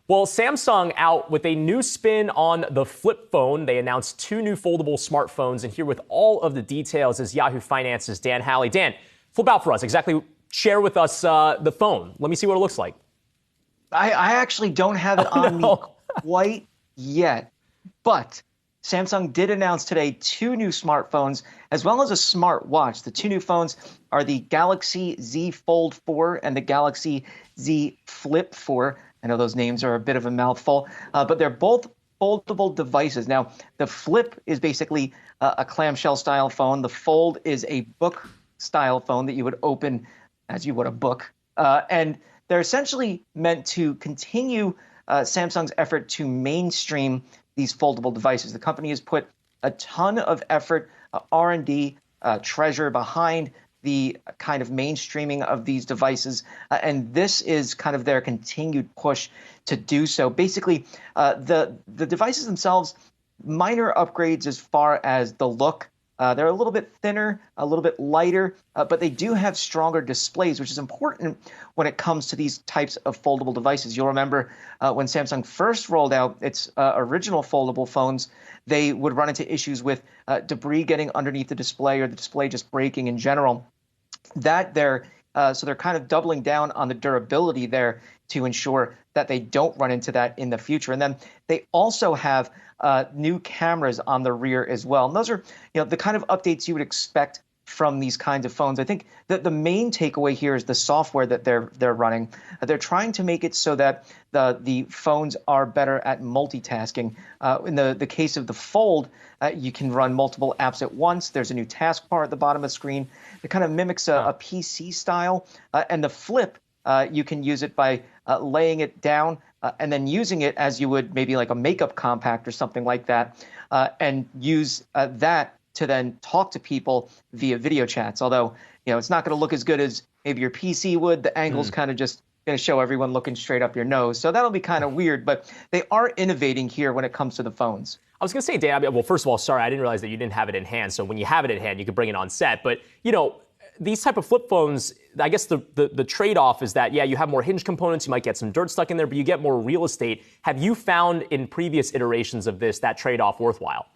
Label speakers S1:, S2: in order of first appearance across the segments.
S1: Well, Samsung out with a new spin on the flip phone. They announced two new foldable smartphones, and here with all of the details is Yahoo Finance's Dan Howley. Dan, flip out for us. Share with us the phone. Let me see what it looks like.
S2: I actually don't have it on me quite yet, but Samsung did announce today two new smartphones as well as a smartwatch. The two new phones are the Galaxy Z Fold 4 and the Galaxy Z Flip 4. I know those names are a bit of a mouthful, but they're both foldable devices. Now, the Flip is basically a clamshell style phone. The Fold is a book style phone that you would open as you would a book. And they're essentially meant to continue Samsung's effort to mainstream these foldable devices. The company has put a ton of effort, R&D, treasure behind the kind of mainstreaming of these devices. And this is kind of their continued push to do so. Basically, the devices themselves, minor upgrades as far as the look. They're a little bit thinner, a little bit lighter, but they do have stronger displays, which is important when it comes to these types of foldable devices. You'll remember when Samsung first rolled out its original foldable phones, they would run into issues with debris getting underneath the display or the display just breaking in general. So they're kind of doubling down on the durability there to ensure that they don't run into that in the future. And then they also have new cameras on the rear as well. And those are, the kind of updates you would expect from these kinds of phones. I think that the main takeaway here is the software that they're running. They're trying to make it so that the phones are better at multitasking. In the case of the Fold, you can run multiple apps at once. There's a new taskbar at the bottom of the screen that kind of mimics a PC style. And the Flip, you can use it by laying it down and then using it as you would maybe like a makeup compact or something like that, and use that to then talk to people via video chats. Although, it's not going to look as good as maybe your PC would. The angle's kind of just going to show everyone looking straight up your nose. So that'll be kind of weird, but they are innovating here when it comes to the phones.
S1: I was going to say, Dan, well, first of all, sorry, I didn't realize that you didn't have it in hand. So when you have it in hand, you can bring it on set. But, these type of flip phones, I guess the trade-off is that, you have more hinge components. You might get some dirt stuck in there, but you get more real estate. Have you found in previous iterations of this, that trade-off worthwhile?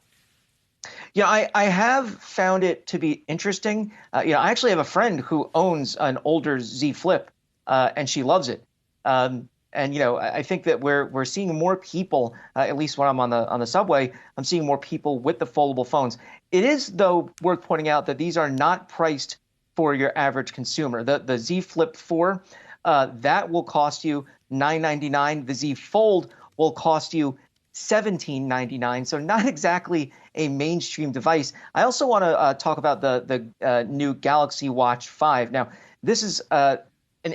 S2: Yeah, I have found it to be interesting. I actually have a friend who owns an older Z Flip, and she loves it. And I think that we're seeing more people, at least when I'm on the subway, I'm seeing more people with the foldable phones. It is, though, worth pointing out that these are not priced for your average consumer. The Z Flip 4, that will cost you $999. The Z Fold will cost you $1799, so not exactly a mainstream device. I also want to talk about the new Galaxy Watch 5. Now, this is an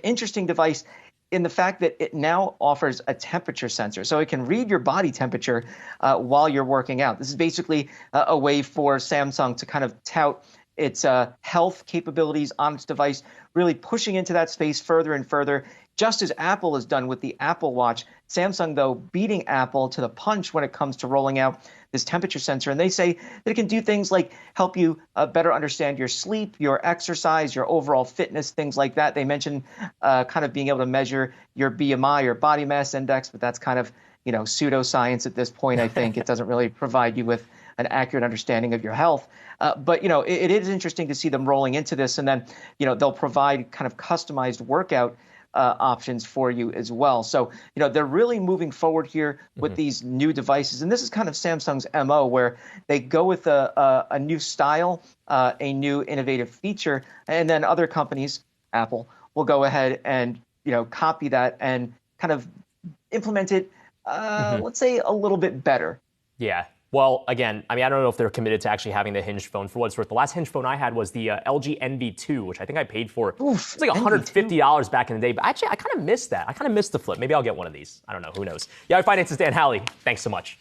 S2: interesting device in the fact that it now offers a temperature sensor, so it can read your body temperature while you're working out. This is basically a way for Samsung to kind of tout its health capabilities on its device, really pushing into that space further and further, just as Apple has done with the Apple Watch. Samsung, though, beating Apple to the punch when it comes to rolling out this temperature sensor. And they say that it can do things like help you better understand your sleep, your exercise, your overall fitness, things like that. They mentioned kind of being able to measure your BMI, your body mass index, but that's kind of, pseudoscience at this point, I think. It doesn't really provide you with an accurate understanding of your health. But, it is interesting to see them rolling into this. And then, they'll provide kind of customized workout options for you as well. So, they're really moving forward here with these new devices. And this is kind of Samsung's MO, where they go with a new style, a new innovative feature, and then other companies, Apple, will go ahead and, copy that and kind of implement it, let's say, a little bit better.
S1: Yeah. Well, again, I don't know if they're committed to actually having the hinged phone. For what it's worth, the last hinged phone I had was the LG NV2, which I think I paid for. It's like $150 back in the day. But actually, I kind of missed that. I kind of missed the Flip. Maybe I'll get one of these. I don't know. Who knows? Yahoo Finance's Dan Howley. Thanks so much.